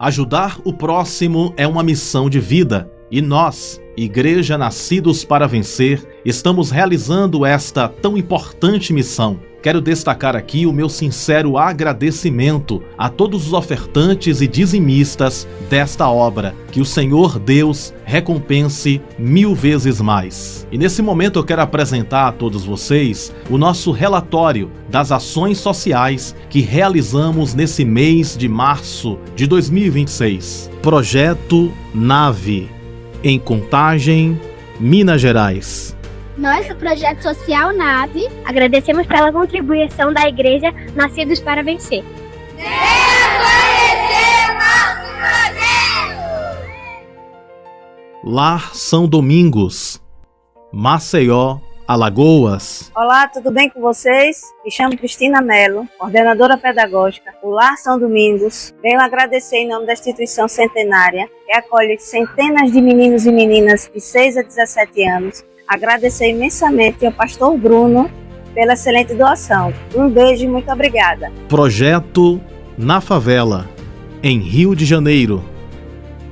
Ajudar o próximo é uma missão de vida e nós, Igreja Nascidos para Vencer, estamos realizando esta tão importante missão. Quero destacar aqui o meu sincero agradecimento a todos os ofertantes e dizimistas desta obra. Que o Senhor Deus recompense 1000 vezes mais. E nesse momento eu quero apresentar a todos vocês o nosso relatório das ações sociais que realizamos nesse mês de março de 2026. Projeto Nave, em Contagem, Minas Gerais. Nós, do Projeto Social Nave, agradecemos pela contribuição da Igreja Nascidos para Vencer. Lar São Domingos, Maceió, Alagoas. Olá, tudo bem com vocês? Me chamo Cristina Mello, coordenadora pedagógica do Lar São Domingos. Venho agradecer em nome da instituição centenária, que acolhe centenas de meninos e meninas de 6 a 17 anos. Agradecer imensamente ao pastor Bruno pela excelente doação. Um beijo e muito obrigada. Projeto Na Favela, em Rio de Janeiro.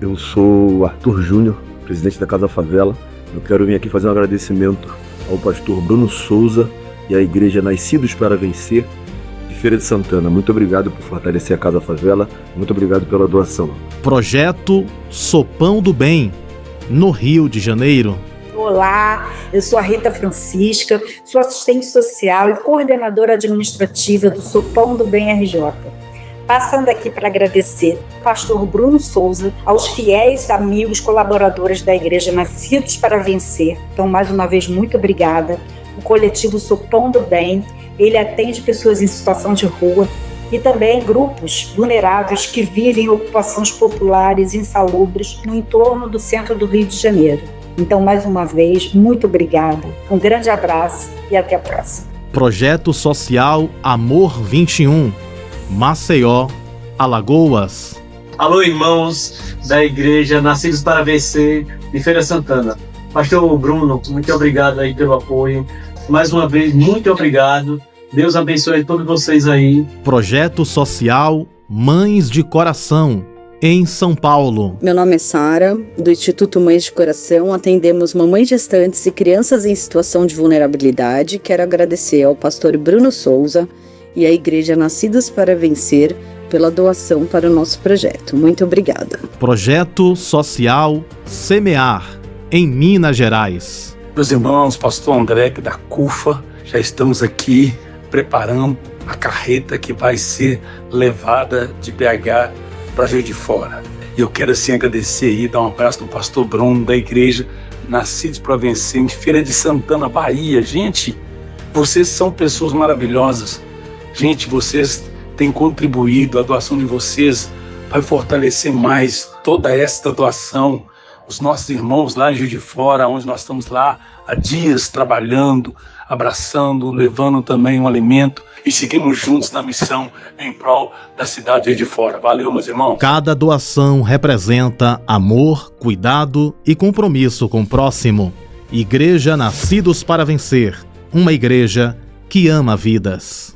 Eu sou Arthur Júnior, presidente da Casa Favela. Eu quero vir aqui fazer um agradecimento ao pastor Bruno Souza e à Igreja Nascidos para Vencer de Feira de Santana. Muito obrigado por fortalecer a Casa Favela. Muito obrigado pela doação. Projeto Sopão do Bem, no Rio de Janeiro. Olá, eu sou a Rita Francisca, sou assistente social e coordenadora administrativa do Sopão do Bem RJ. Passando aqui para agradecer ao pastor Bruno Souza, aos fiéis amigos, colaboradores da Igreja Nascidos para Vencer. Então, mais uma vez, muito obrigada. O coletivo Sopão do Bem, ele atende pessoas em situação de rua e também grupos vulneráveis que vivem em ocupações populares insalubres no entorno do centro do Rio de Janeiro. Então, mais uma vez, muito obrigada. Um grande abraço e até a próxima. Projeto Social Amor 21, Maceió, Alagoas. Alô, irmãos da Igreja Nascidos para Vencer de Feira Santana. Pastor Bruno, muito obrigado aí pelo apoio. Mais uma vez, muito obrigado. Deus abençoe todos vocês aí. Projeto Social Mães de Coração, em São Paulo. Meu nome é Sara, do Instituto Mães de Coração. Atendemos mamães gestantes e crianças em situação de vulnerabilidade. Quero agradecer ao pastor Bruno Souza e à Igreja Nascidos para Vencer pela doação para o nosso projeto. Muito obrigada. Projeto Social Semear, em Minas Gerais. Meus irmãos, pastor André da CUFA, já estamos aqui preparando a carreta que vai ser levada de BH para Juiz de Fora. E eu quero assim agradecer e dar um abraço no pastor Bruno da Igreja Nascidos para Vencer em Feira de Santana, Bahia. Gente, vocês são pessoas maravilhosas. Gente, vocês têm contribuído, a doação de vocês vai fortalecer mais toda esta doação. Os nossos irmãos lá em Juiz de Fora, onde nós estamos lá há dias trabalhando, abraçando, levando também um alimento e seguimos juntos na missão em prol da cidade de Juiz de Fora. Valeu, meus irmãos. Cada doação representa amor, cuidado e compromisso com o próximo. Igreja Nascidos para Vencer, uma igreja que ama vidas.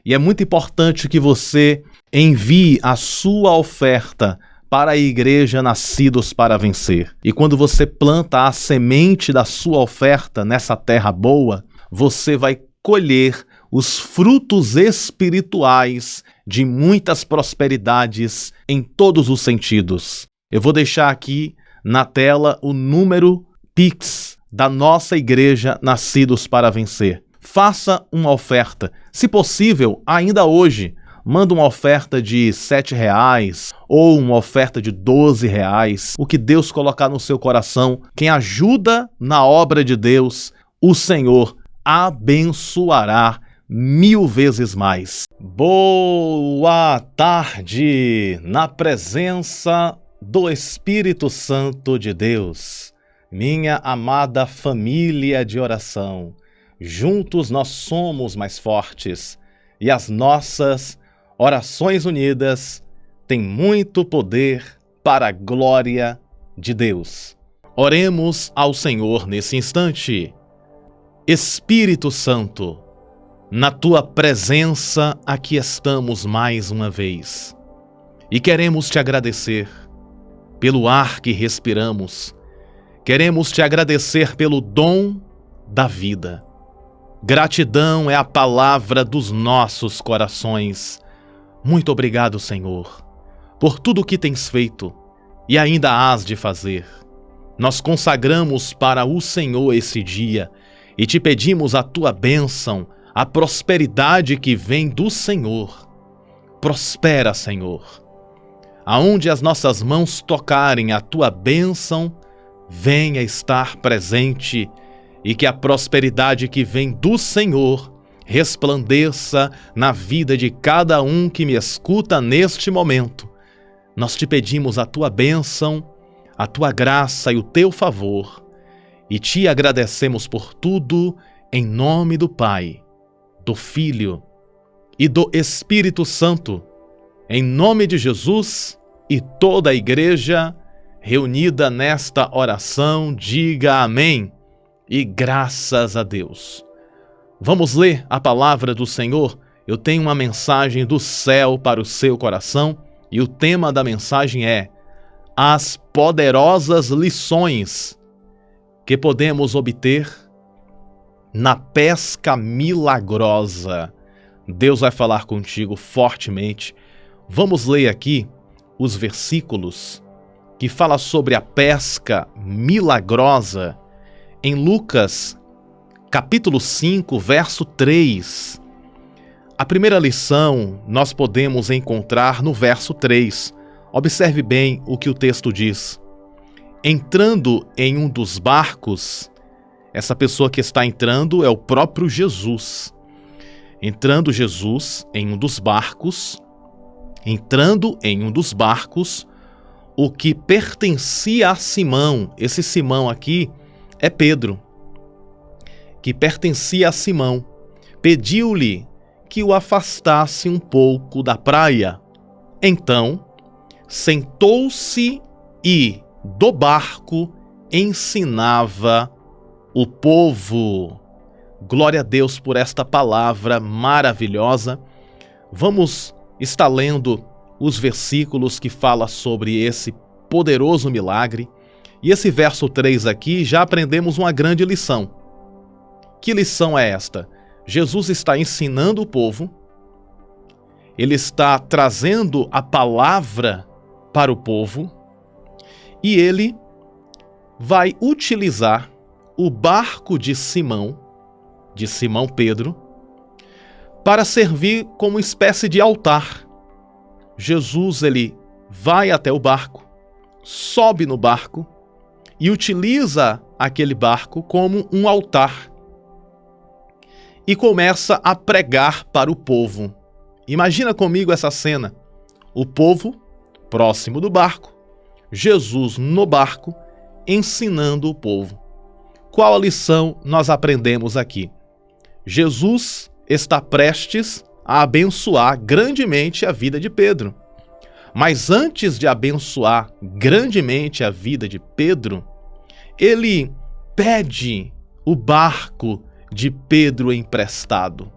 E é muito importante que você envie a sua oferta para a Igreja Nascidos para Vencer. E quando você planta a semente da sua oferta nessa terra boa, você vai colher os frutos espirituais de muitas prosperidades em todos os sentidos. Eu vou deixar aqui na tela o número Pix da nossa Igreja Nascidos para Vencer. Faça uma oferta, se possível, ainda hoje. Manda uma oferta de R$7 ou uma oferta de R$12, o que Deus colocar no seu coração. Quem ajuda na obra de Deus, o Senhor abençoará 1000 vezes mais. Boa tarde, na presença do Espírito Santo de Deus, minha amada família de oração. Juntos nós somos mais fortes e as nossas orações unidas têm muito poder para a glória de Deus. Oremos ao Senhor nesse instante. Espírito Santo, na Tua presença aqui estamos mais uma vez. E queremos te agradecer pelo ar que respiramos. Queremos te agradecer pelo dom da vida. Gratidão é a palavra dos nossos corações. Muito obrigado, Senhor, por tudo o que tens feito e ainda hás de fazer. Nós consagramos para o Senhor esse dia e te pedimos a tua bênção, a prosperidade que vem do Senhor. Prospera, Senhor. Aonde as nossas mãos tocarem a tua bênção, venha estar presente e que a prosperidade que vem do Senhor resplandeça na vida de cada um que me escuta neste momento. Nós te pedimos a tua bênção, a tua graça e o teu favor e te agradecemos por tudo em nome do Pai, do Filho e do Espírito Santo. Em nome de Jesus, e toda a igreja reunida nesta oração, diga amém e graças a Deus. Vamos ler a palavra do Senhor? Eu tenho uma mensagem do céu para o seu coração e o tema da mensagem é as poderosas lições que podemos obter na pesca milagrosa. Deus vai falar contigo fortemente. Vamos ler aqui os versículos que falam sobre a pesca milagrosa em Lucas, capítulo 5, verso 3. A primeira lição nós podemos encontrar no verso 3. Observe bem o que o texto diz. Entrando em um dos barcos, essa pessoa que está entrando é o próprio Jesus. Entrando Jesus em um dos barcos, o que pertencia a Simão, esse Simão aqui é Pedro, que pertencia a Simão, pediu-lhe que o afastasse um pouco da praia. Então, sentou-se e, do barco, ensinava o povo. Glória a Deus por esta palavra maravilhosa. Vamos estar lendo os versículos que falam sobre esse poderoso milagre. E esse verso 3 aqui já aprendemos uma grande lição. Que lição é esta? Jesus está ensinando o povo, ele está trazendo a palavra para o povo e ele vai utilizar o barco de Simão Pedro, para servir como espécie de altar. Jesus ele vai até o barco, sobe no barco e utiliza aquele barco como um altar e começa a pregar para o povo. Imagina comigo essa cena: o povo próximo do barco, Jesus no barco ensinando o povo. Qual a lição nós aprendemos aqui? Jesus está prestes a abençoar grandemente a vida de Pedro. Mas antes de abençoar grandemente a vida de Pedro, ele pede o barco de Pedro emprestado.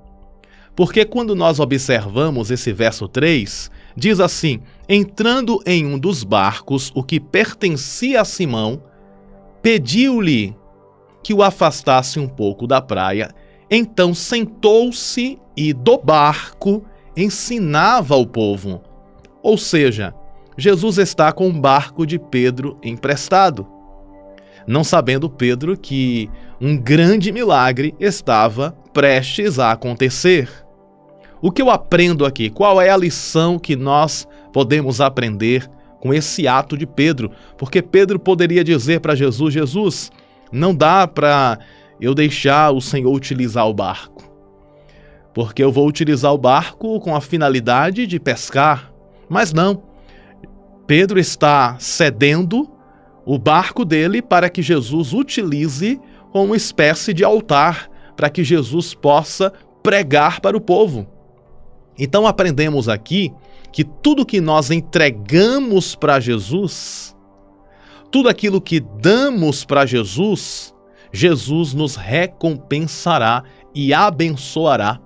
Porque quando nós observamos esse verso 3, diz assim: entrando em um dos barcos, o que pertencia a Simão, pediu-lhe que o afastasse um pouco da praia. Então sentou-se e do barco ensinava o povo. Ou seja, Jesus está com o barco de Pedro emprestado, não sabendo Pedro que um grande milagre estava prestes a acontecer. O que eu aprendo aqui? Qual é a lição que nós podemos aprender com esse ato de Pedro? Porque Pedro poderia dizer para Jesus: Jesus, não dá para eu deixar o Senhor utilizar o barco, porque eu vou utilizar o barco com a finalidade de pescar. Mas não, Pedro está cedendo o barco dele para que Jesus utilize como uma espécie de altar, para que Jesus possa pregar para o povo. Então aprendemos aqui que tudo que nós entregamos para Jesus, tudo aquilo que damos para Jesus, Jesus nos recompensará e abençoará.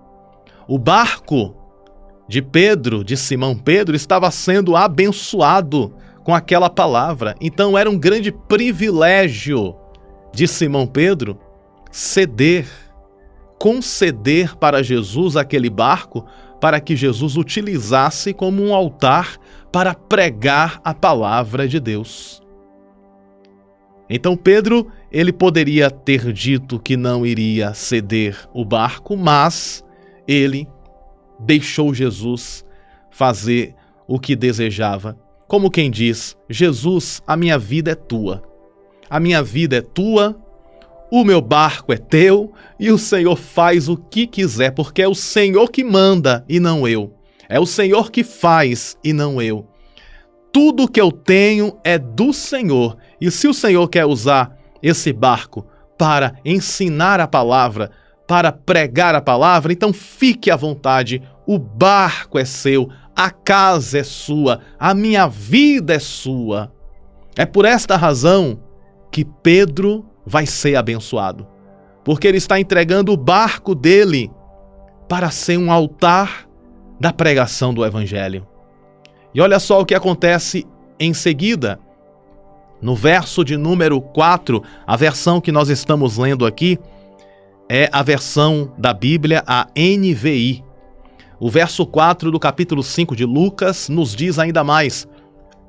O barco de Pedro, de Simão Pedro, estava sendo abençoado com aquela palavra. Então era um grande privilégio de Simão Pedro conceder para Jesus aquele barco para que Jesus utilizasse como um altar para pregar a palavra de Deus. Então Pedro, ele poderia ter dito que não iria ceder o barco, mas ele deixou Jesus fazer o que desejava. Como quem diz: Jesus, a minha vida é tua. A minha vida é tua, o meu barco é teu e o Senhor faz o que quiser, porque é o Senhor que manda e não eu. É o Senhor que faz e não eu. Tudo que eu tenho é do Senhor. E se o Senhor quer usar esse barco para ensinar a palavra, para pregar a palavra, então fique à vontade. O barco é seu, a casa é sua, a minha vida é sua. É por esta razão que Pedro vai ser abençoado, porque ele está entregando o barco dele para ser um altar da pregação do Evangelho. E olha só o que acontece em seguida. No verso de número 4, a versão que nós estamos lendo aqui é a versão da Bíblia, a NVI. O verso 4 do capítulo 5 de Lucas nos diz ainda mais: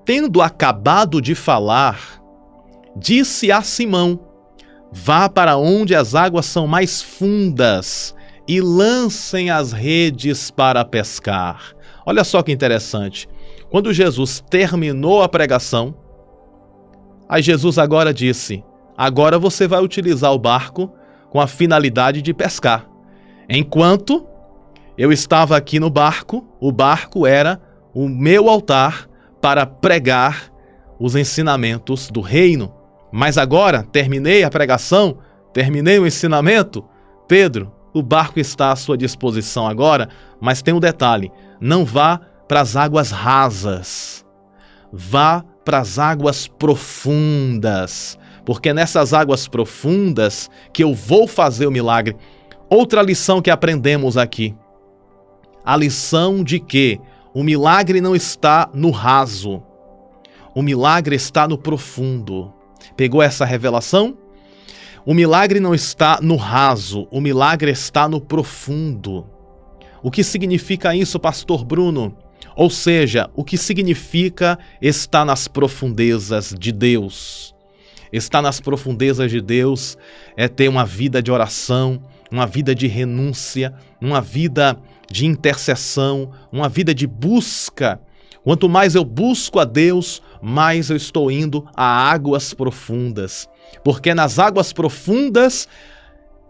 tendo acabado de falar, disse a Simão: vá para onde as águas são mais fundas e lancem as redes para pescar. Olha só que interessante. Quando Jesus terminou a pregação, aí Jesus agora disse: agora você vai utilizar o barco com a finalidade de pescar. Enquanto eu estava aqui no barco, o barco era o meu altar para pregar os ensinamentos do reino. Mas agora, terminei a pregação, terminei o ensinamento, Pedro, o barco está à sua disposição agora, mas tem um detalhe: não vá para as águas rasas, vá para as águas profundas, porque é nessas águas profundas que eu vou fazer o milagre. Outra lição que aprendemos aqui, a lição de que o milagre não está no raso, o milagre está no profundo. Pegou essa revelação? O milagre não está no raso, o milagre está no profundo. O que significa isso, pastor Bruno? Ou seja, o que significa estar nas profundezas de Deus? Estar nas profundezas de Deus é ter uma vida de oração, uma vida de renúncia, uma vida de intercessão, uma vida de busca. Quanto mais eu busco a Deus, mais eu estou indo a águas profundas. Porque é nas águas profundas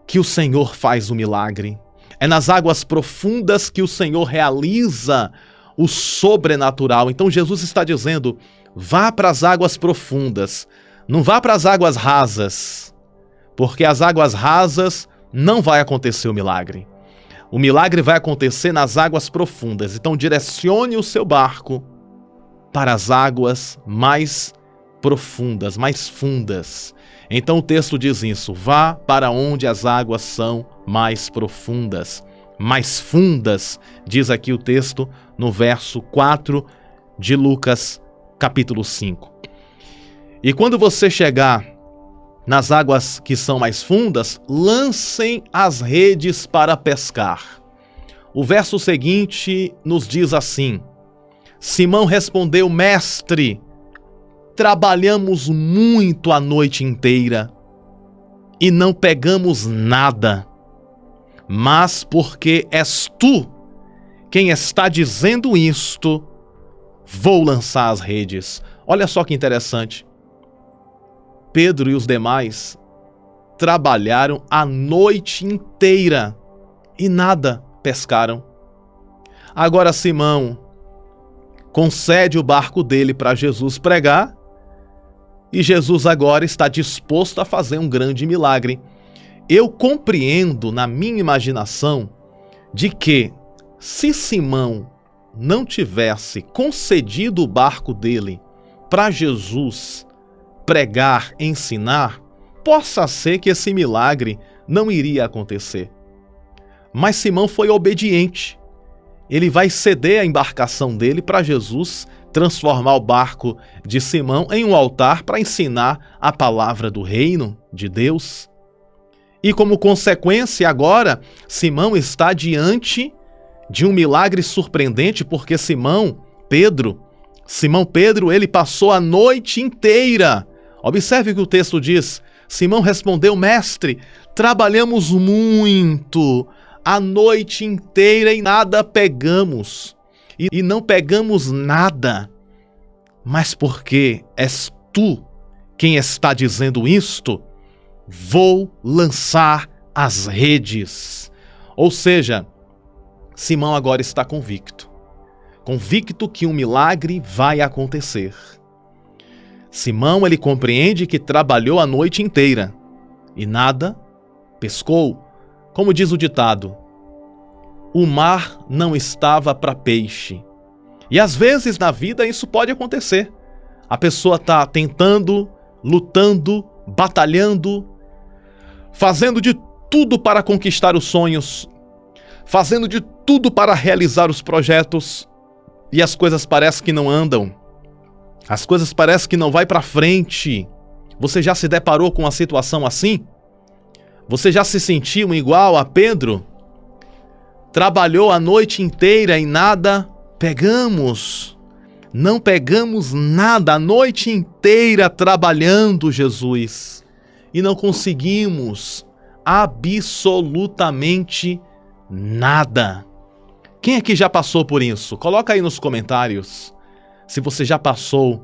que o Senhor faz o milagre. É nas águas profundas que o Senhor realiza o sobrenatural. Então Jesus está dizendo: vá para as águas profundas, não vá para as águas rasas, porque as águas rasas não vai acontecer o milagre. O milagre vai acontecer nas águas profundas. Então direcione o seu barco para as águas mais profundas, mais fundas. Então o texto diz isso: vá para onde as águas são mais profundas. Mais fundas, diz aqui o texto no verso 4 de Lucas, capítulo 5. E quando você chegar nas águas que são mais fundas, lancem as redes para pescar. O verso seguinte nos diz assim: Simão respondeu: mestre, trabalhamos muito a noite inteira e não pegamos nada. Mas porque és tu quem está dizendo isto, vou lançar as redes. Olha só que interessante. Pedro e os demais trabalharam a noite inteira e nada pescaram. Agora Simão concede o barco dele para Jesus pregar e Jesus agora está disposto a fazer um grande milagre. Eu compreendo na minha imaginação de que se Simão não tivesse concedido o barco dele para Jesus pregar, ensinar, possa ser que esse milagre não iria acontecer. Mas Simão foi obediente. ele vai ceder a embarcação dele para Jesus transformar o barco de Simão em um altar para ensinar a palavra do reino de Deus. E como consequência, agora, Simão está diante de um milagre surpreendente, porque Simão Pedro, ele passou a noite inteira. Observe o que o texto diz. Simão respondeu: mestre, trabalhamos muito, a noite inteira e nada pegamos. E não pegamos nada. Mas porque és tu quem está dizendo isto, vou lançar as redes. Ou seja, Simão agora está convicto que um milagre vai acontecer. Simão, ele compreende que trabalhou a noite inteira e nada pescou. Como diz o ditado, o mar não estava para peixe. E às vezes na vida isso pode acontecer. A pessoa está tentando, lutando, batalhando, fazendo de tudo para conquistar os sonhos, fazendo de tudo para realizar os projetos, e as coisas parecem que não andam. As coisas parecem que não vai para frente. Você já se deparou com uma situação assim? Você já se sentiu igual a Pedro? Trabalhou a noite inteira e nada pegamos. Não pegamos nada a noite inteira trabalhando, Jesus. E não conseguimos absolutamente nada. Quem aqui já passou por isso? Coloca aí nos comentários se você já passou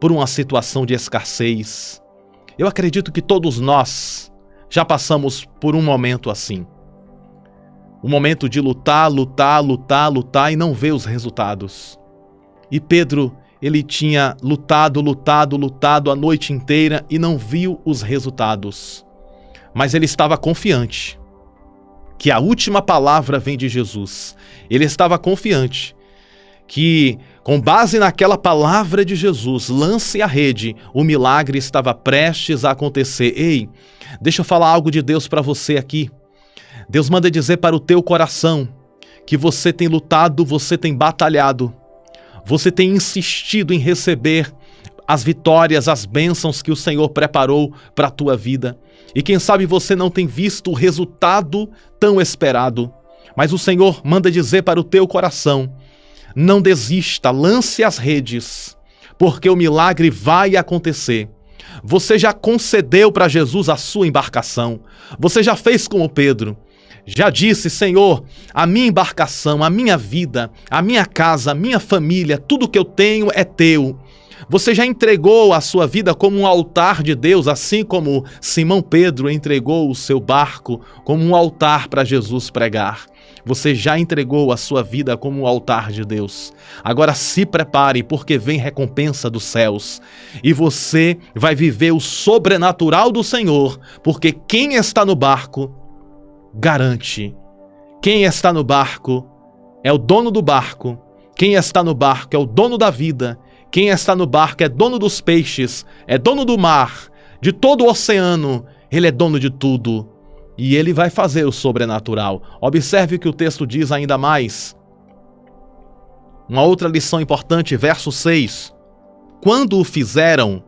por uma situação de escassez. Eu acredito que todos nós já passamos por um momento assim. Um momento de lutar e não ver os resultados. E Pedro, ele tinha lutado a noite inteira e não viu os resultados. Mas ele estava confiante que a última palavra vem de Jesus. Ele estava confiante que, com base naquela palavra de Jesus, lance a rede, o milagre estava prestes a acontecer. Ei, deixa eu falar algo de Deus para você aqui. Deus manda dizer para o teu coração que você tem lutado, você tem batalhado, você tem insistido em receber as vitórias, as bênçãos que o Senhor preparou para a tua vida. E quem sabe você não tem visto o resultado tão esperado. Mas o Senhor manda dizer para o teu coração: não desista, lance as redes, porque o milagre vai acontecer. Você já concedeu para Jesus a sua embarcação. Você já fez como Pedro. Já disse: Senhor, a minha embarcação, a minha vida, a minha casa, a minha família, tudo que eu tenho é teu. Você já entregou a sua vida como um altar de Deus, assim como Simão Pedro entregou o seu barco como um altar para Jesus pregar. Você já entregou a sua vida como um altar de Deus. Agora se prepare, porque vem recompensa dos céus. E você vai viver o sobrenatural do Senhor, porque quem está no barco garante. Quem está no barco é o dono do barco. Quem está no barco é o dono da vida. Quem está no barco é dono dos peixes, é dono do mar, de todo o oceano. Ele é dono de tudo. E ele vai fazer o sobrenatural. Observe o que o texto diz ainda mais. Uma outra lição importante, verso 6. Quando o fizeram,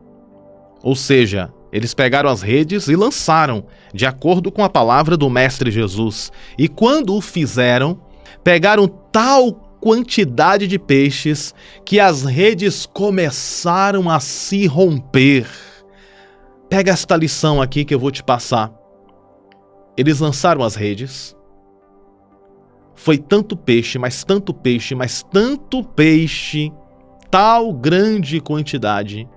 ou seja, eles pegaram as redes e lançaram, de acordo com a palavra do Mestre Jesus. E quando o fizeram, pegaram tal quantidade de peixes que as redes começaram a se romper. Pega esta lição aqui que eu vou te passar. Eles lançaram as redes. Foi tanto peixe, mas tanto peixe, mas tanto peixe, tal grande quantidade,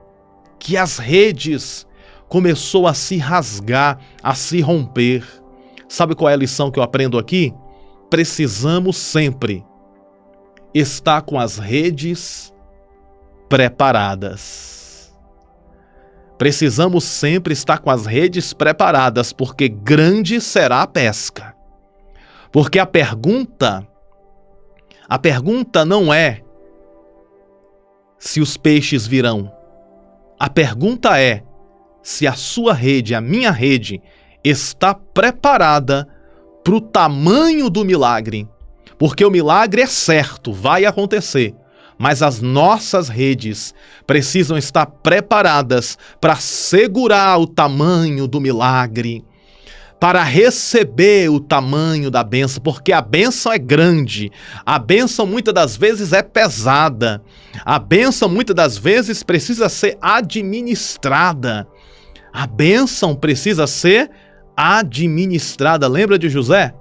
que as redes começou a se rasgar, a se romper. Sabe qual é a lição que eu aprendo aqui? Precisamos sempre estar com as redes preparadas. Precisamos sempre estar com as redes preparadas, porque grande será a pesca. Porque a pergunta não é se os peixes virão. A pergunta é se a sua rede, a minha rede, está preparada para o tamanho do milagre, Porque o milagre é certo, vai acontecer, mas as nossas redes precisam estar preparadas para segurar o tamanho do milagre, para receber o tamanho da bênção, porque a bênção é grande, a bênção muitas das vezes é pesada, a bênção muitas das vezes precisa ser administrada, a bênção precisa ser administrada. Lembra de José?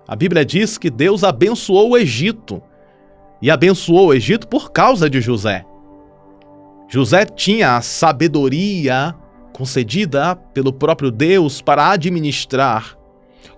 A Bíblia diz que Deus abençoou o Egito, e abençoou o Egito por causa de José. José tinha a sabedoria concedida pelo próprio Deus para administrar.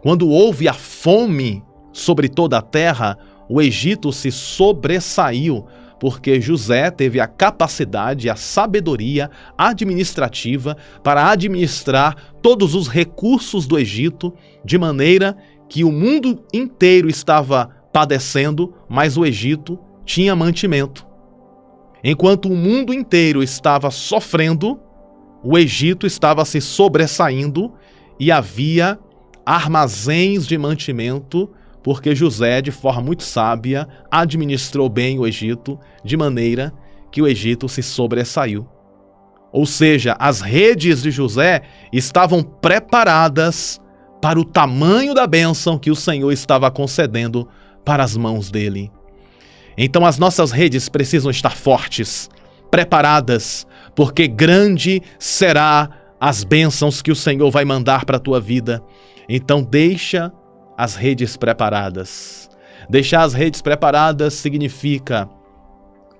Quando houve a fome sobre toda a terra, o Egito se sobressaiu, porque José teve a capacidade, a sabedoria administrativa para administrar todos os recursos do Egito, de maneira que o mundo inteiro estava padecendo, mas o Egito tinha mantimento. Enquanto o mundo inteiro estava sofrendo, o Egito estava se sobressaindo e havia armazéns de mantimento, porque José, de forma muito sábia, administrou bem o Egito, de maneira que o Egito se sobressaiu. Ou seja, as redes de José estavam preparadas para o tamanho da bênção que o Senhor estava concedendo para as mãos dele. Então as nossas redes precisam estar fortes, preparadas, porque grande será as bênçãos que o Senhor vai mandar para a tua vida. Então deixa as redes preparadas. Deixar as redes preparadas significa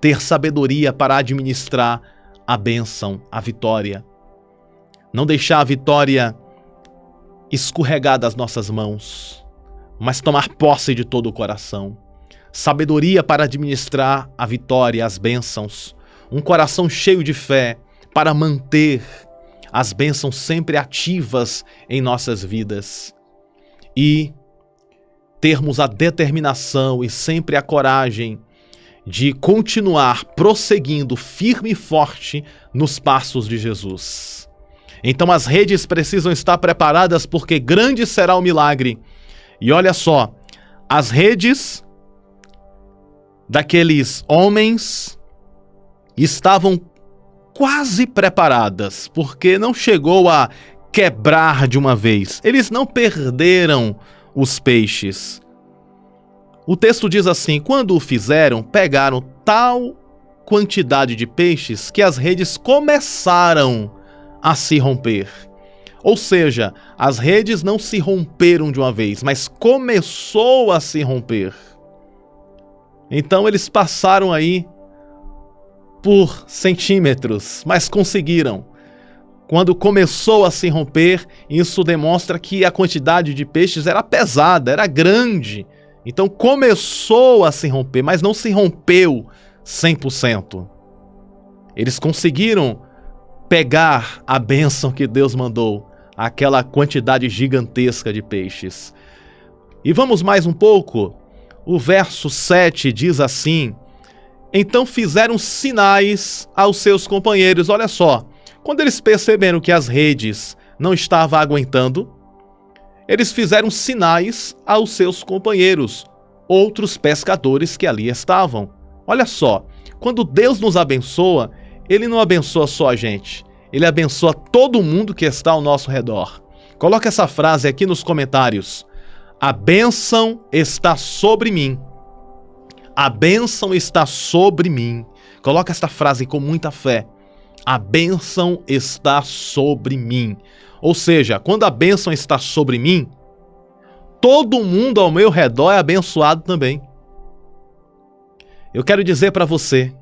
ter sabedoria para administrar a bênção, a vitória. Não deixar a vitória escorregar das nossas mãos, mas tomar posse de todo o coração. Sabedoria para administrar a vitória, as bênçãos. Um coração cheio de fé para manter as bênçãos sempre ativas em nossas vidas. E termos a determinação e sempre a coragem de continuar prosseguindo firme e forte nos passos de Jesus. Então as redes precisam estar preparadas, porque grande será o milagre. E olha só, as redes daqueles homens estavam quase preparadas, porque não chegou a quebrar de uma vez. Eles não perderam os peixes. O texto diz assim: quando o fizeram, pegaram tal quantidade de peixes que as redes começaram a se romper. Ou seja, as redes não se romperam de uma vez, mas começou a se romper. Então eles passaram aí por centímetros, mas conseguiram. Quando começou a se romper, isso demonstra que a quantidade de peixes era pesada, era grande. Então começou a se romper, mas não se rompeu 100%. Eles conseguiram pegar a bênção que Deus mandou, aquela quantidade gigantesca de peixes. E vamos mais um pouco. O verso 7 diz assim: então fizeram sinais aos seus companheiros. Olha só, quando eles perceberam que as redes não estavam aguentando, eles fizeram sinais aos seus companheiros, outros pescadores que ali estavam. Olha só, quando Deus nos abençoa, Ele não abençoa só a gente, Ele abençoa todo mundo que está ao nosso redor. Coloca essa frase aqui nos comentários: a bênção está sobre mim. A bênção está sobre mim. Coloca esta frase com muita fé. A bênção está sobre mim. Ou seja, quando a bênção está sobre mim, todo mundo ao meu redor é abençoado também. Eu quero dizer para você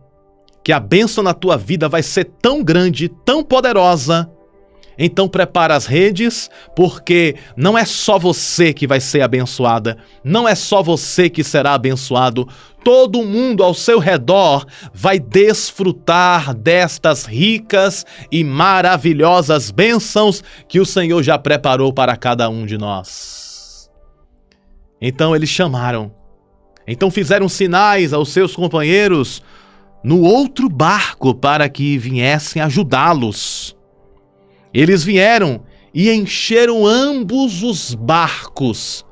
que a bênção na tua vida vai ser tão grande, tão poderosa. Então prepara as redes, porque não é só você que vai ser abençoada, não é só você que será abençoado, todo mundo ao seu redor vai desfrutar destas ricas e maravilhosas bênçãos que o Senhor já preparou para cada um de nós. Então eles chamaram, então fizeram sinais aos seus companheiros no outro barco para que viessem ajudá-los. Eles vieram e encheram ambos os barcos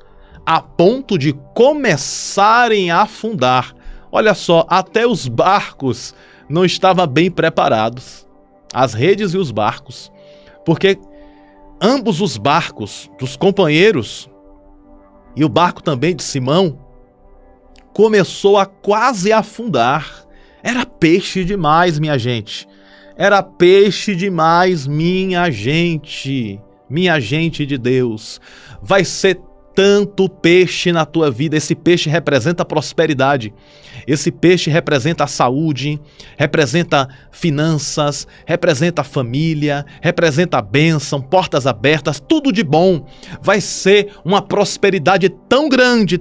a ponto de começarem a afundar. Olha só, até os barcos não estavam bem preparados, as redes e os barcos, porque ambos os barcos dos companheiros e o barco também de Simão começou a quase afundar. Era peixe demais, minha gente. Era peixe demais, minha gente de Deus. Vai ser tanto peixe na tua vida. Esse peixe representa a prosperidade. Esse peixe representa a saúde, representa finanças, representa a família, representa a bênção, portas abertas, tudo de bom. Vai ser uma prosperidade tão grande,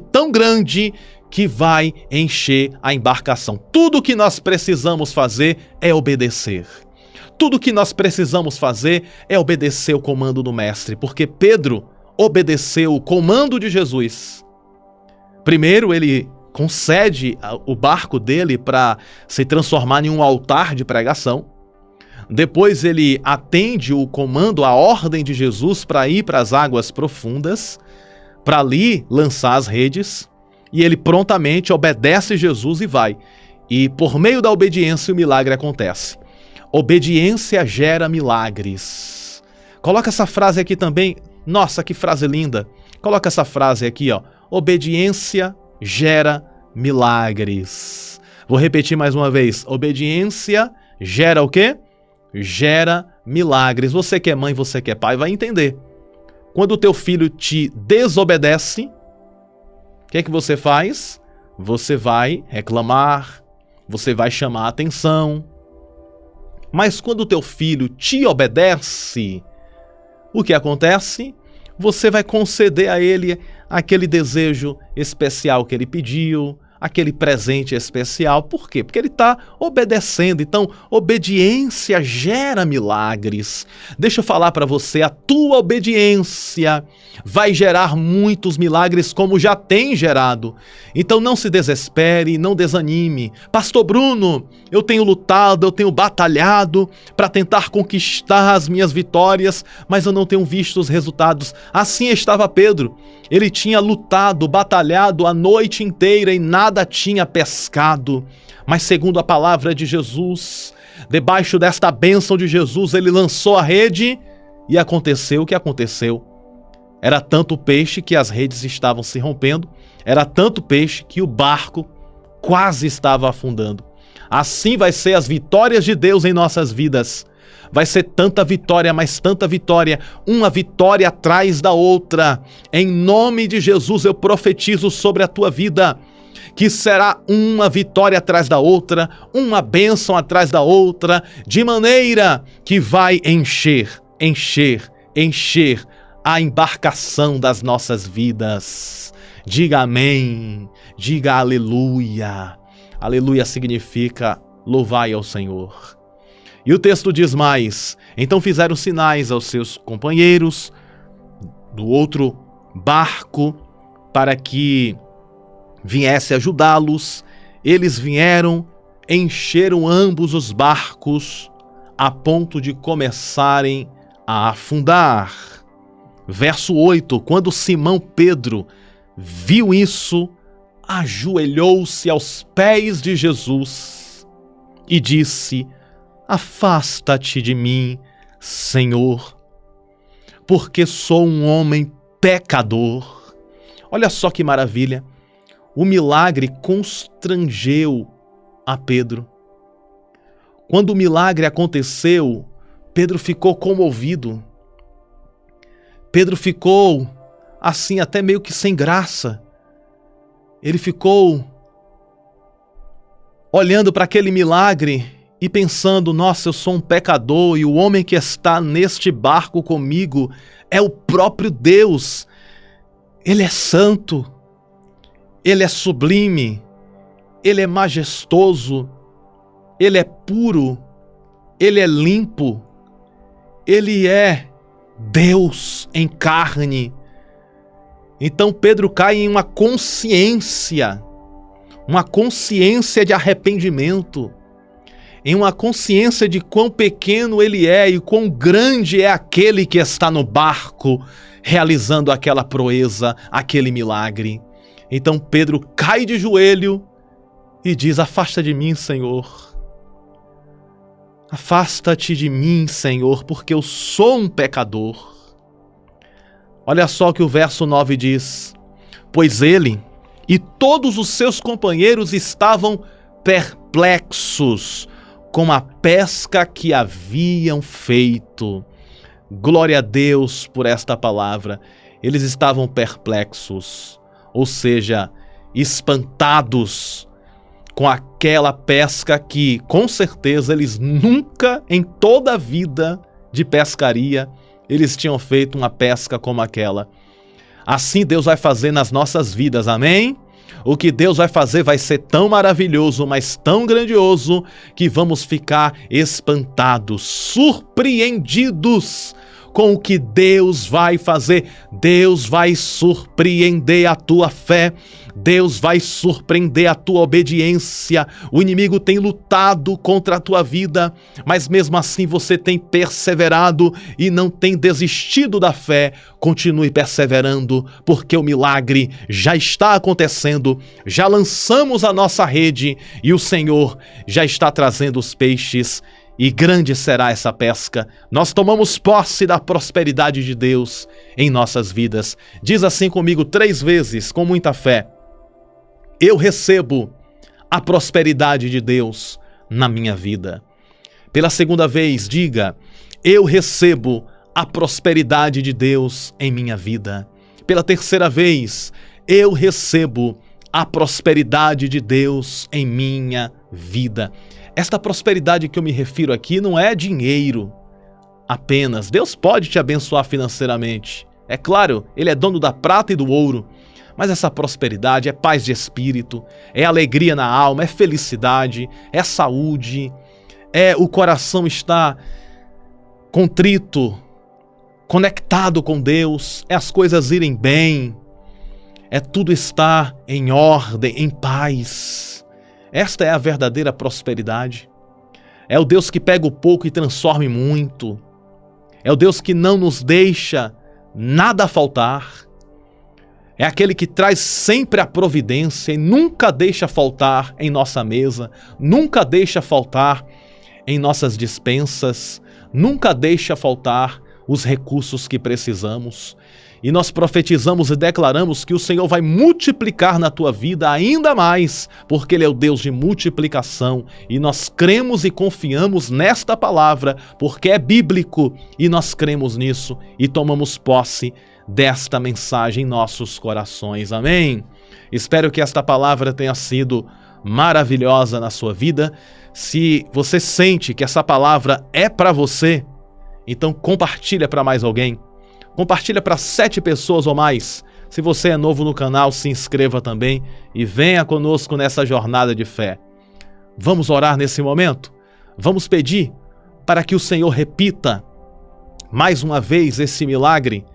que vai encher a embarcação. Tudo que nós precisamos fazer é obedecer. Tudo que nós precisamos fazer é obedecer o comando do Mestre, porque Pedro obedeceu o comando de Jesus. Primeiro, ele concede o barco dele para se transformar em um altar de pregação. Depois, ele atende o comando, a ordem de Jesus para ir para as águas profundas, para ali lançar as redes. E ele prontamente obedece Jesus e vai. E por meio da obediência o milagre acontece. Obediência gera milagres. Coloca essa frase aqui também. Nossa, que frase linda. Coloca essa frase aqui, ó. Obediência gera milagres. Vou repetir mais uma vez. Obediência gera o quê? Gera milagres. Você que é mãe, você que é pai, vai entender. Quando o teu filho te desobedece, o que é que você faz? Você vai reclamar, você vai chamar a atenção. Mas quando o teu filho te obedece, o que acontece? Você vai conceder a ele aquele desejo especial que ele pediu, aquele presente especial. Por quê? Porque ele está obedecendo. Então, obediência gera milagres. Deixa eu falar para você, a tua obediência vai gerar muitos milagres, como já tem gerado. Então não se desespere, não desanime. Pastor Bruno, eu tenho lutado, eu tenho batalhado para tentar conquistar as minhas vitórias, mas eu não tenho visto os resultados. Assim estava Pedro. Ele tinha lutado, batalhado a noite inteira e nada tinha pescado. Mas segundo a palavra de Jesus, debaixo desta bênção de Jesus, ele lançou a rede e aconteceu o que aconteceu. Era tanto peixe que as redes estavam se rompendo, era tanto peixe que o barco quase estava afundando. Assim vai ser as vitórias de Deus em nossas vidas. Vai ser tanta vitória, mas tanta vitória, uma vitória atrás da outra. Em nome de Jesus eu profetizo sobre a tua vida, que será uma vitória atrás da outra, uma bênção atrás da outra, de maneira que vai encher a embarcação das nossas vidas. Diga amém, diga aleluia. Aleluia significa louvai ao Senhor. E o texto diz mais: então fizeram sinais aos seus companheiros do outro barco para que viesse ajudá-los. Eles vieram, encheram ambos os barcos a ponto de começarem a afundar. Verso 8, quando Simão Pedro viu isso, ajoelhou-se aos pés de Jesus e disse: afasta-te de mim, Senhor, porque sou um homem pecador. Olha só que maravilha. O milagre constrangeu a Pedro. Quando o milagre aconteceu, Pedro ficou comovido. Pedro ficou assim, até meio que sem graça. Ele ficou olhando para aquele milagre e pensando: nossa, eu sou um pecador e o homem que está neste barco comigo é o próprio Deus. Ele é santo, ele é sublime, ele é majestoso, ele é puro, ele é limpo, ele é Deus em carne. Então Pedro cai em uma consciência de arrependimento, em uma consciência de quão pequeno ele é e quão grande é aquele que está no barco. realizando aquela proeza, aquele milagre. Então Pedro cai de joelho e diz: afasta de mim, Senhor. Afasta-te de mim, Senhor, porque eu sou um pecador. Olha só o que o verso 9 diz: pois ele e todos os seus companheiros estavam perplexos com a pesca que haviam feito. Glória a Deus por esta palavra. Eles estavam perplexos, ou seja, espantados com aquela pesca que, com certeza, eles nunca em toda a vida de pescaria, eles tinham feito uma pesca como aquela. Assim Deus vai fazer nas nossas vidas, amém? O que Deus vai fazer vai ser tão maravilhoso, mas tão grandioso, que vamos ficar espantados, surpreendidos com o que Deus vai fazer. Deus vai surpreender a tua fé, Deus vai surpreender a tua obediência. O inimigo tem lutado contra a tua vida, mas mesmo assim você tem perseverado e não tem desistido da fé. Continue perseverando, porque o milagre já está acontecendo. Já lançamos a nossa rede e o Senhor já está trazendo os peixes. E grande será essa pesca. Nós tomamos posse da prosperidade de Deus em nossas vidas. Diz assim comigo 3 vezes, com muita fé: eu recebo a prosperidade de Deus na minha vida. Pela segunda vez, diga: eu recebo a prosperidade de Deus em minha vida. Pela terceira vez, eu recebo a prosperidade de Deus em minha vida. Esta prosperidade que eu me refiro aqui não é dinheiro apenas. Deus pode te abençoar financeiramente. É claro, Ele é dono da prata e do ouro. Mas essa prosperidade é paz de espírito, é alegria na alma, é felicidade, é saúde, é o coração estar contrito, conectado com Deus, é as coisas irem bem, é tudo estar em ordem, em paz. Esta é a verdadeira prosperidade. É o Deus que pega o pouco e transforma em muito. É o Deus que não nos deixa nada faltar. É aquele que traz sempre a providência e nunca deixa faltar em nossa mesa, nunca deixa faltar em nossas despensas, nunca deixa faltar os recursos que precisamos. E nós profetizamos e declaramos que o Senhor vai multiplicar na tua vida ainda mais, porque Ele é o Deus de multiplicação. E nós cremos e confiamos nesta palavra, porque é bíblico, e nós cremos nisso e tomamos posse desta mensagem em nossos corações. Amém? Espero que esta palavra tenha sido maravilhosa na sua vida. Se você sente que essa palavra é para você, então compartilha para mais alguém. Compartilha para 7 pessoas ou mais. Se você é novo no canal, se inscreva também e venha conosco nessa jornada de fé. Vamos orar nesse momento? Vamos pedir para que o Senhor repita mais uma vez esse milagre,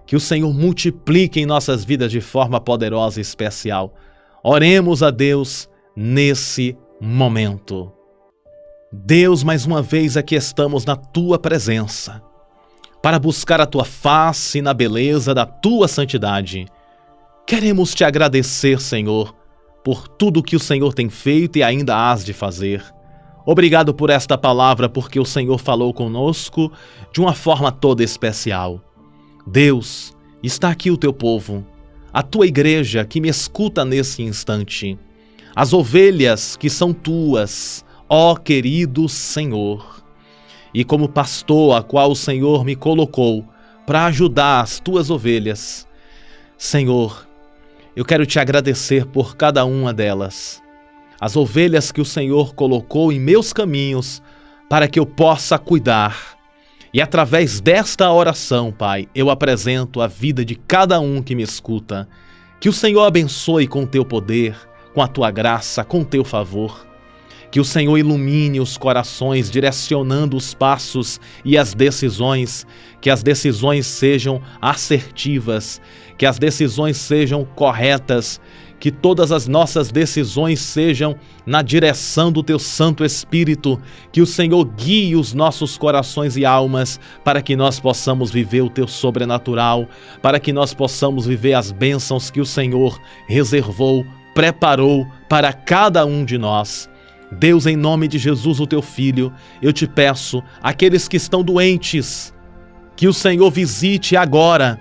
que o Senhor multiplique em nossas vidas de forma poderosa e especial. Oremos a Deus nesse momento. Deus, mais uma vez aqui estamos na Tua presença, para buscar a Tua face na beleza da Tua santidade. Queremos Te agradecer, Senhor, por tudo que o Senhor tem feito e ainda hás de fazer. Obrigado por esta palavra, porque o Senhor falou conosco de uma forma toda especial. Deus, está aqui o Teu povo, a Tua igreja que me escuta nesse instante, as ovelhas que são Tuas, ó querido Senhor. E como pastor a qual o Senhor me colocou para ajudar as Tuas ovelhas, Senhor, eu quero Te agradecer por cada uma delas. As ovelhas que o Senhor colocou em meus caminhos para que eu possa cuidar. E através desta oração, Pai, eu apresento a vida de cada um que me escuta. Que o Senhor abençoe com o Teu poder, com a Tua graça, com o Teu favor. Que o Senhor ilumine os corações, direcionando os passos e as decisões, que as decisões sejam assertivas, que as decisões sejam corretas, que todas as nossas decisões sejam na direção do Teu Santo Espírito, que o Senhor guie os nossos corações e almas para que nós possamos viver o Teu sobrenatural, para que nós possamos viver as bênçãos que o Senhor reservou, preparou para cada um de nós. Deus, em nome de Jesus, o Teu Filho, eu te peço, aqueles que estão doentes, que o Senhor visite agora,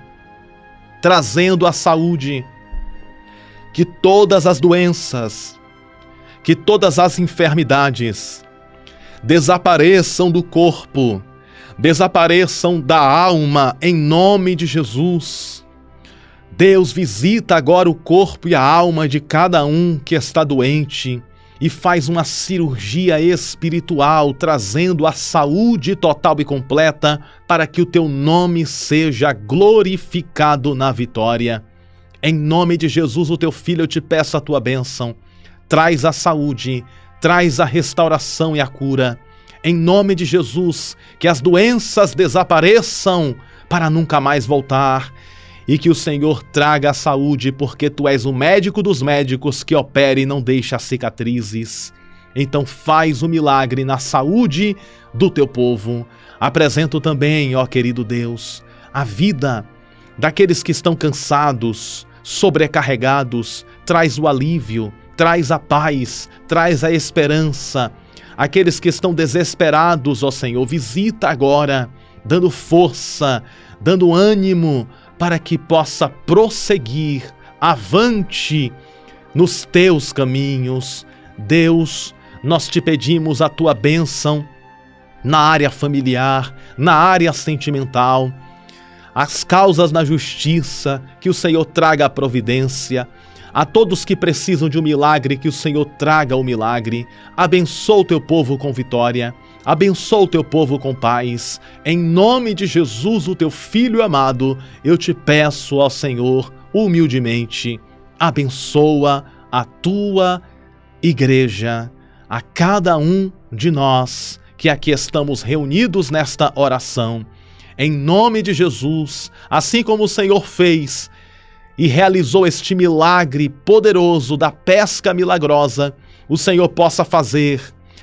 trazendo a saúde, que todas as doenças, que todas as enfermidades desapareçam do corpo, desapareçam da alma, em nome de Jesus. Deus, visita agora o corpo e a alma de cada um que está doente e faz uma cirurgia espiritual, trazendo a saúde total e completa para que o Teu nome seja glorificado na vitória. Em nome de Jesus, o Teu Filho, eu te peço a Tua bênção. Traz a saúde, traz a restauração e a cura. Em nome de Jesus, que as doenças desapareçam para nunca mais voltar. E que o Senhor traga a saúde, porque Tu és o médico dos médicos que opera e não deixa cicatrizes. Então faz o milagre na saúde do Teu povo. Apresento também, ó querido Deus, a vida daqueles que estão cansados, sobrecarregados. Traz o alívio, traz a paz, traz a esperança. Aqueles que estão desesperados, ó Senhor, visita agora, dando força, dando ânimo, para que possa prosseguir avante nos Teus caminhos. Deus, nós te pedimos a Tua bênção na área familiar, na área sentimental, as causas na justiça, que o Senhor traga a providência. A todos que precisam de um milagre, que o Senhor traga o milagre. Abençoa o Teu povo com vitória. Abençoa o Teu povo com paz. Em nome de Jesus, o Teu Filho amado, eu te peço, ó Senhor, humildemente, abençoa a Tua igreja, a cada um de nós que aqui estamos reunidos nesta oração. Em nome de Jesus, assim como o Senhor fez e realizou este milagre poderoso da pesca milagrosa, o Senhor possa fazer.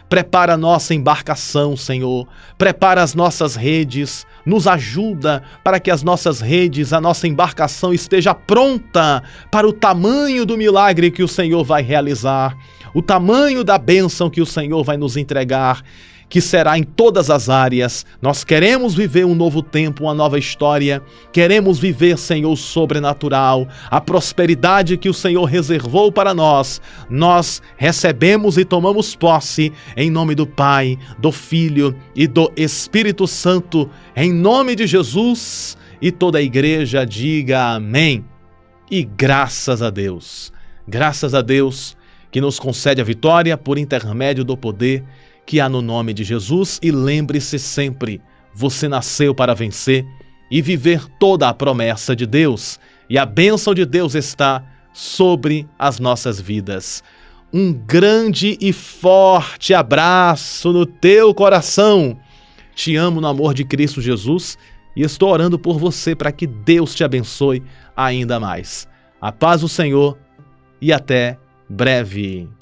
Prepara a nossa embarcação, Senhor. Prepara as nossas redes. Nos ajuda para que as nossas redes, a nossa embarcação esteja pronta para o tamanho do milagre que o Senhor vai realizar, o tamanho da bênção que o Senhor vai nos entregar, que será em todas as áreas. Nós queremos viver um novo tempo, uma nova história. Queremos viver, Senhor, o sobrenatural, a prosperidade que o Senhor reservou para nós. Nós recebemos e tomamos posse em nome do Pai, do Filho e do Espírito Santo, em nome de Jesus. E toda a igreja diga amém. E graças a Deus que nos concede a vitória por intermédio do poder que há no nome de Jesus. E lembre-se sempre, você nasceu para vencer e viver toda a promessa de Deus, e a bênção de Deus está sobre as nossas vidas. Um grande e forte abraço no teu coração. Te amo no amor de Cristo Jesus e estou orando por você para que Deus te abençoe ainda mais. A paz do Senhor e até breve.